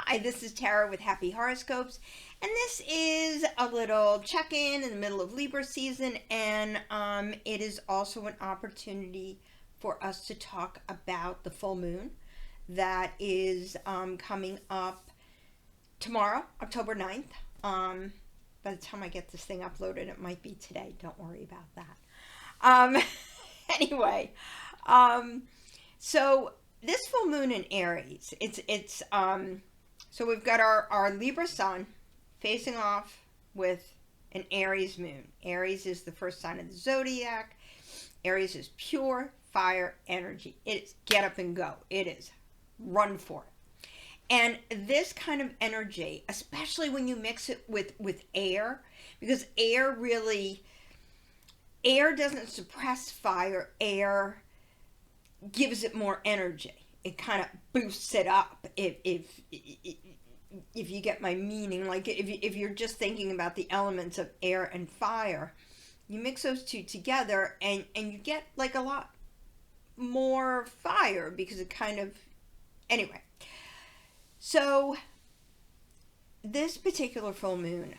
Hi, this is Tara with Happy Horoscopes, and this is a little check-in in the middle of Libra season, and it is also an opportunity for us to talk about the full moon that is coming up tomorrow, October 9th. By the time I get this thing uploaded, it might be today. Don't worry about that. Anyway, so this full moon in Aries, so we've got our Libra Sun facing off with an Aries Moon. Aries is the first sign of the zodiac. Aries is pure fire energy. It is get up and go. It is run for it. And this kind of energy, especially when you mix it with air, because air doesn't suppress fire. Air gives it more energy. It kind of boosts it up. If you get my meaning, like if you're just thinking about the elements of air and fire, you mix those two together and you get like a lot more fire because it kind of, anyway. So this particular full moon,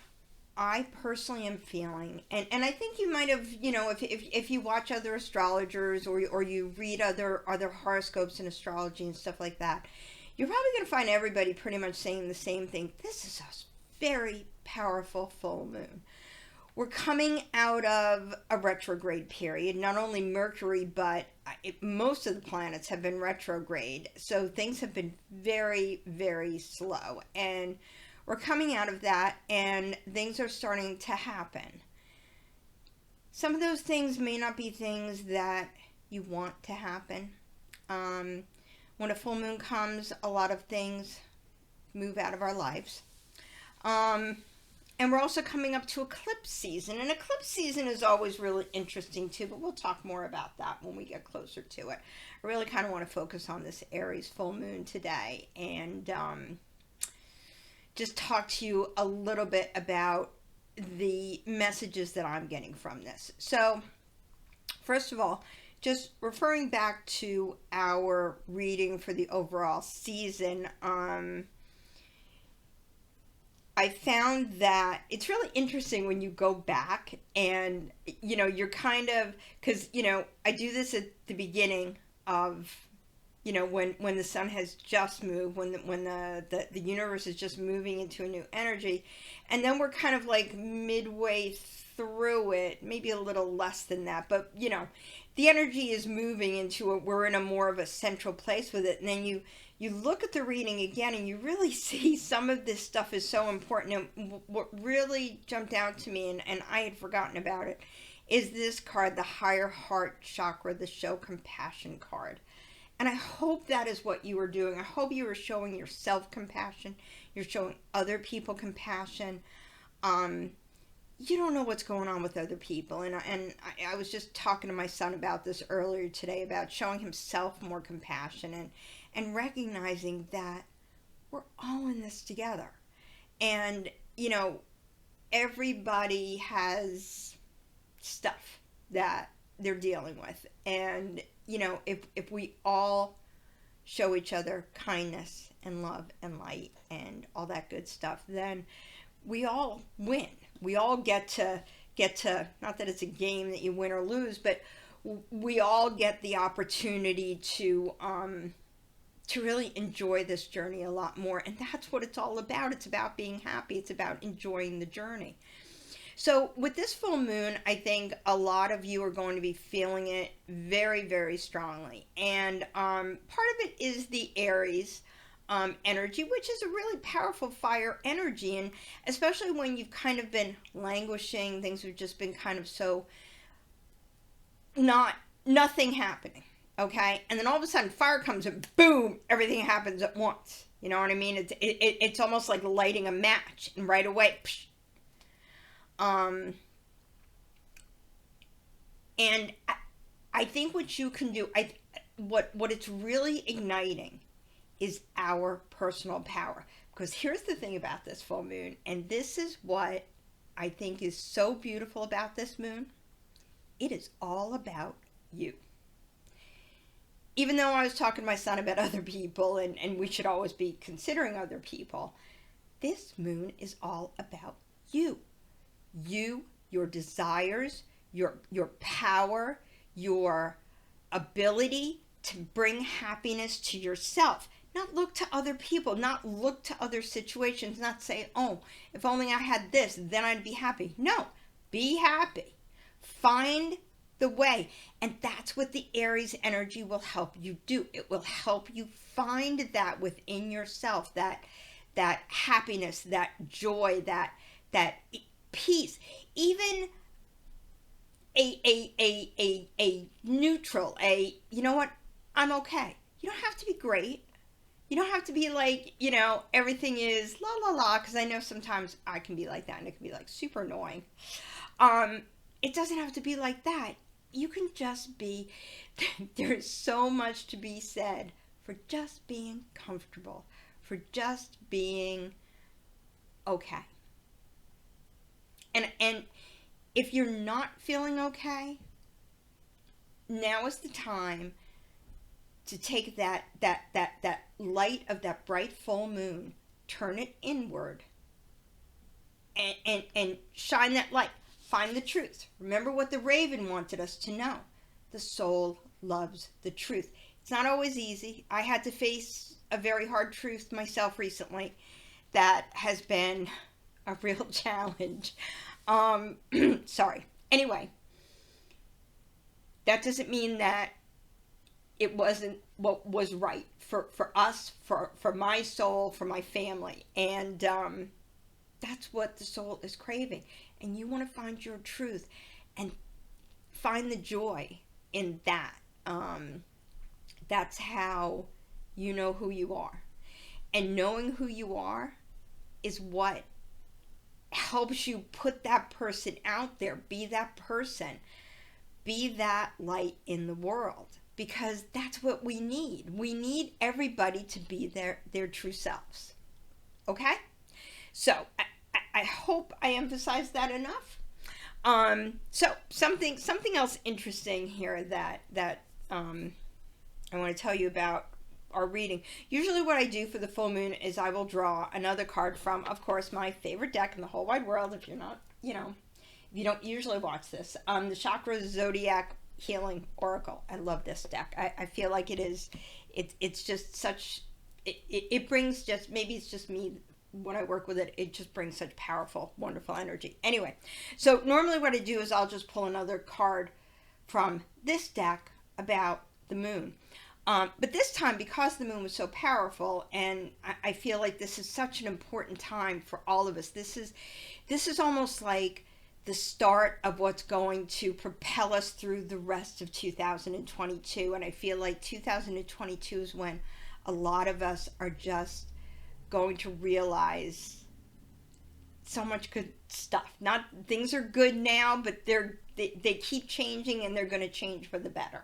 I personally am feeling, and I think you might have, if you watch other astrologers or you read other horoscopes and astrology and stuff like that, you're probably going to find everybody pretty much saying the same thing. This is a very powerful full moon. We're coming out of a retrograde period. Not only Mercury, but most of the planets have been retrograde. So things have been very, very slow. And we're coming out of that and things are starting to happen. Some of those things may not be things that you want to happen. When a full moon comes, a lot of things move out of our lives. And we're also coming up to eclipse season. And eclipse season is always really interesting too, but we'll talk more about that when we get closer to it. I really kind of want to focus on this Aries full moon today and just talk to you a little bit about the messages that I'm getting from this. So, first of all, just referring back to our reading for the overall season, I found that it's really interesting when you go back and, you're kind of, because, I do this at the beginning of, when the sun has just moved, when the universe is just moving into a new energy, and then we're kind of like midway through it, maybe a little less than that, but the energy is moving into we're in a more of a central place with it, and then you look at the reading again and you really see some of this stuff is so important. And what really jumped out to me, and I had forgotten about it, is this card, the higher heart chakra, the show compassion card. And I hope that is what you were doing. I hope you were showing yourself compassion. You're showing other people compassion. You don't know what's going on with other people. And I was just talking to my son about this earlier today, about showing himself more compassion and recognizing that we're all in this together. And, everybody has stuff that they're dealing with. And, if we all show each other kindness and love and light and all that good stuff, then we all win. We all get to, not that it's a game that you win or lose, but we all get the opportunity to really enjoy this journey a lot more. And that's what it's all about. It's about being happy. It's about enjoying the journey. So with this full moon, I think a lot of you are going to be feeling it very, very strongly. And part of it is the Aries energy, which is a really powerful fire energy. And especially when you've kind of been languishing, things have just been kind of so nothing happening. Okay, and then all of a sudden fire comes and boom, everything happens at once. You know what I mean? It's almost like lighting a match, and right away, psh. And I think what you can do, what it's really igniting is our personal power. Because here's the thing about this full moon, and this is what I think is so beautiful about this moon. It is all about you. even though I was talking to my son about other people, and we should always be considering other people, this moon is all about you. You, your desires, your power, your ability to bring happiness to yourself. Not look to other people, not look to other situations, not say, oh, if only I had this, then I'd be happy. No, be happy. Find the way. And that's what the Aries energy will help you do. It will help you find that within yourself, that happiness, that joy, that peace. Even a neutral, you know what, I'm okay. You don't have to be great. You don't have to be like, everything is la la la, because I know sometimes I can be like that, and it can be like super annoying. It doesn't have to be like that. You can just be, there's so much to be said for just being comfortable, for just being okay. And if you're not feeling okay, now is the time to take that light of that bright full moon, turn it inward, and shine that light. Find the truth. Remember what the raven wanted us to know. The soul loves the truth. It's not always easy. I had to face a very hard truth myself recently that has been a real challenge. Sorry. Anyway, that doesn't mean that it wasn't what was right for us, for my soul, for my family. And that's what the soul is craving. And you want to find your truth and find the joy in that. That's how you know who you are. And knowing who you are is what helps you put that person out there. Be that person. Be that light in the world. Because that's what we need. We need everybody to be their true selves. Okay? So, I hope I emphasized that enough. So something else interesting here that I want to tell you about our reading. Usually what I do for the full moon is I will draw another card from, of course, my favorite deck in the whole wide world. If you're not, if you don't usually watch this, the Chakra Zodiac Healing Oracle. I love this deck. I feel like it's just such, it brings just, maybe it's just me. When I work with it, it just brings such powerful, wonderful energy. Anyway, so normally what I do is I'll just pull another card from this deck about the moon. But this time, because the moon was so powerful, and I feel like this is such an important time for all of us. This is almost like the start of what's going to propel us through the rest of 2022. And I feel like 2022 is when a lot of us are just going to realize so much good stuff. Not things are good now, but they keep changing, and they're going to change for the better.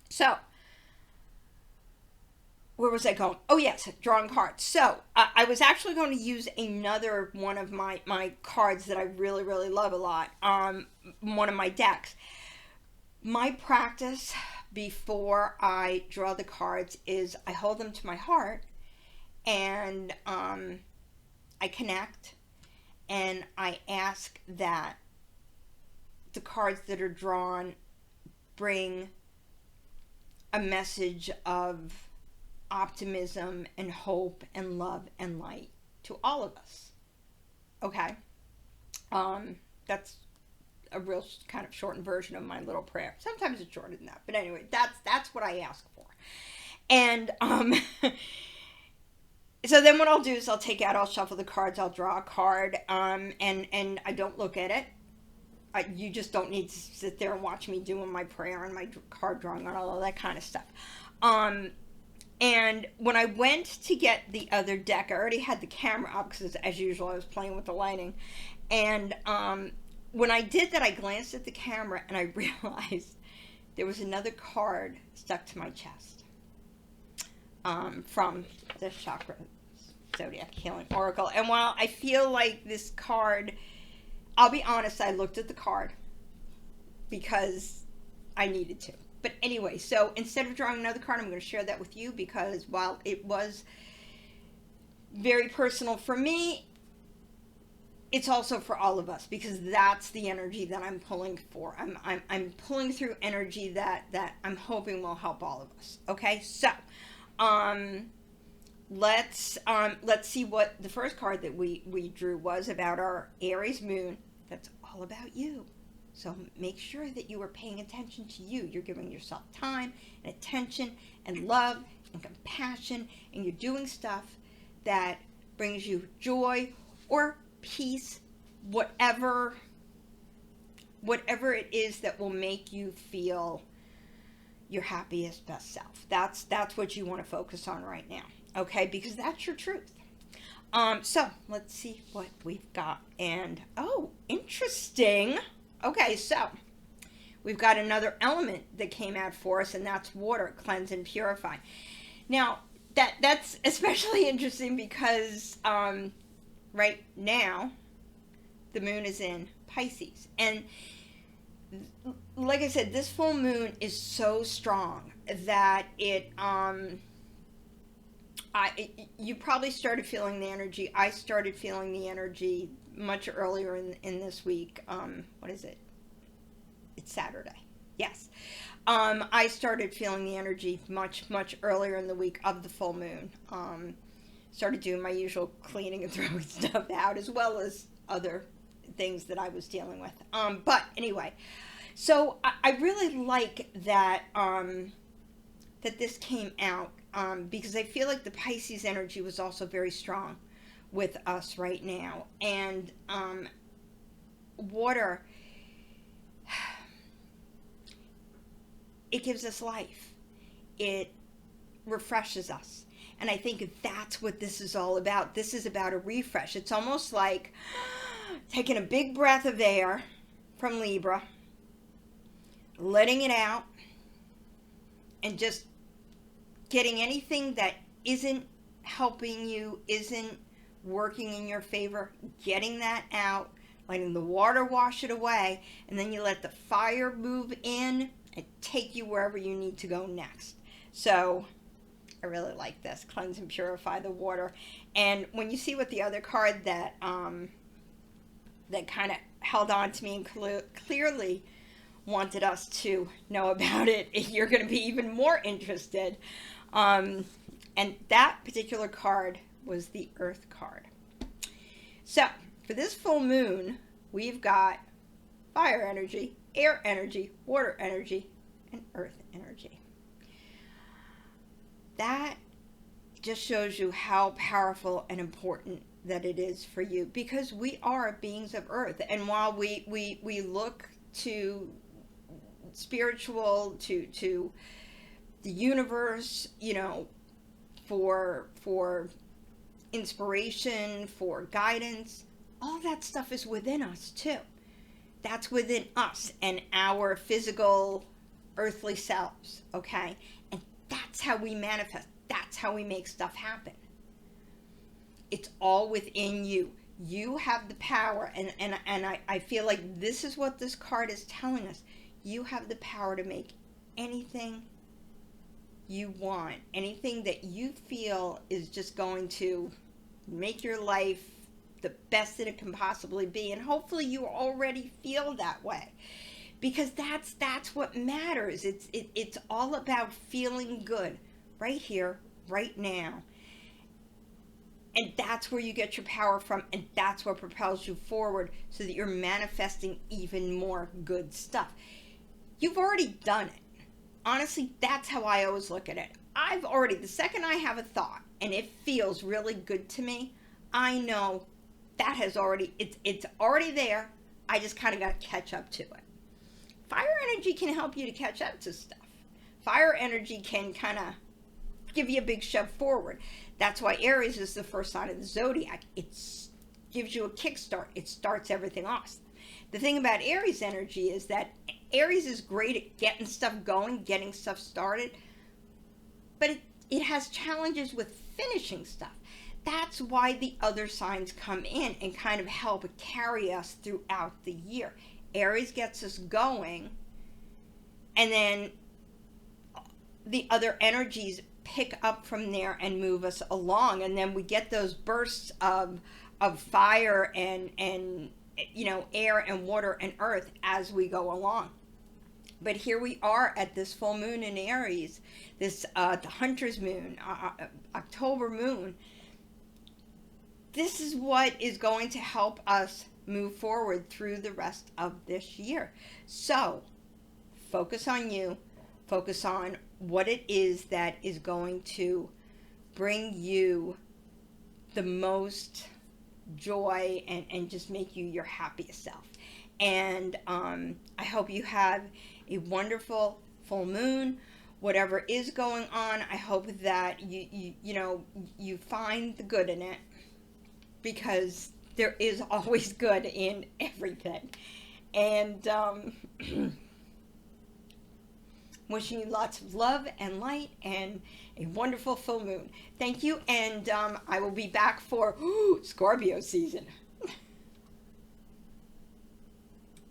So where was I going? Oh yes, drawing cards. So I was actually going to use another one of my cards that I really, really love a lot. One of my decks. My practice before I draw the cards is I hold them to my heart, and I connect, and I ask that the cards that are drawn bring a message of optimism and hope and love and light to all of us. Okay? That's a real kind of shortened version of my little prayer. Sometimes it's shorter than that, but anyway, that's what I ask for. And so then what I'll do is I'll shuffle the cards, I'll draw a card, and I don't look at it. You just don't need to sit there and watch me doing my prayer and my card drawing and all of that kind of stuff. And when I went to get the other deck, I already had the camera up because, as usual, I was playing with the lighting. And when I did that, I glanced at the camera and I realized there was another card stuck to my chest from the Chakra Zodiac Healing Oracle. And while I feel like this card, I'll be honest, I looked at the card because I needed to. But anyway, so instead of drawing another card, I'm going to share that with you, because while it was very personal for me, it's also for all of us, because that's the energy that I'm pulling for. I'm pulling through energy that I'm hoping will help all of us. Okay, so let's see what the first card that we drew was about our Aries Moon. That's all about you. So make sure that you are paying attention to you. You're giving yourself time and attention and love and compassion, and you're doing stuff that brings you joy or peace, whatever it is that will make you feel your happiest, best self. That's what you want to focus on right now, okay? Because that's your truth. So let's see what we've got. And oh, interesting. Okay, so we've got another element that came out for us, and that's water, cleanse and purify. Now, that's especially interesting because right now the moon is in Pisces, and like I said, this full moon is so strong that you probably started feeling the energy. I started feeling the energy much earlier in this week. What is it? It's Saturday. Yes. I started feeling the energy much earlier in the week of the full moon. Started doing my usual cleaning and throwing stuff out, as well as other things that I was dealing with. But anyway, so I really like that that this came out, because I feel like the Pisces energy was also very strong with us right now. And water, it gives us life. It refreshes us. And I think that's what this is all about. This is about a refresh. It's almost like taking a big breath of air from Libra, letting it out, and just getting anything that isn't helping you, isn't working in your favor, getting that out, letting the water wash it away, and then you let the fire move in and take you wherever you need to go next. So I really like this, cleanse and purify the water. And when you see what the other card that that kind of held on to me and clearly wanted us to know about it, you're going to be even more interested. And that particular card was the Earth card. So for this full moon, we've got fire energy, air energy, water energy, and earth energy. That just shows you how powerful and important that it is for you, because we are beings of earth. And while we look to spiritual, to the universe, you know, for inspiration, for guidance, all that stuff is within us too. That's within us and our physical earthly selves, okay? And that's how we manifest. That's how we make stuff happen. It's all within you. You have the power, and I feel like this is what this card is telling us. You have the power to make anything you want, anything that you feel is just going to make your life the best that it can possibly be. And hopefully you already feel that way, because that's what matters. It's all about feeling good right here, right now. And that's where you get your power from, and that's what propels you forward, so that you're manifesting even more good stuff. You've already done it. Honestly, that's how I always look at it. I've already, the second I have a thought and it feels really good to me, I know that has already, it's already there. I just kind of got to catch up to it. Fire energy can help you to catch up to stuff. Fire energy can kind of give you a big shove forward. That's why Aries is the first sign of the zodiac. It gives you a kickstart. It starts everything off. The thing about Aries energy is that Aries is great at getting stuff going, getting stuff started, but it has challenges with finishing stuff. That's why the other signs come in and kind of help carry us throughout the year. Aries gets us going, and then the other energies pick up from there and move us along, and then we get those bursts of fire and you know, air and water and earth as we go along. But here we are at this full moon in Aries, this the hunter's moon, October moon. This is what is going to help us move forward through the rest of this year. So focus on you, focus on what it is that is going to bring you the most joy and just make you your happiest self. And I hope you have a wonderful full moon. Whatever is going on, I hope that you know, you find the good in it, because there is always good in everything. And wishing you lots of love and light and a wonderful full moon. Thank you, and I will be back for Scorpio season.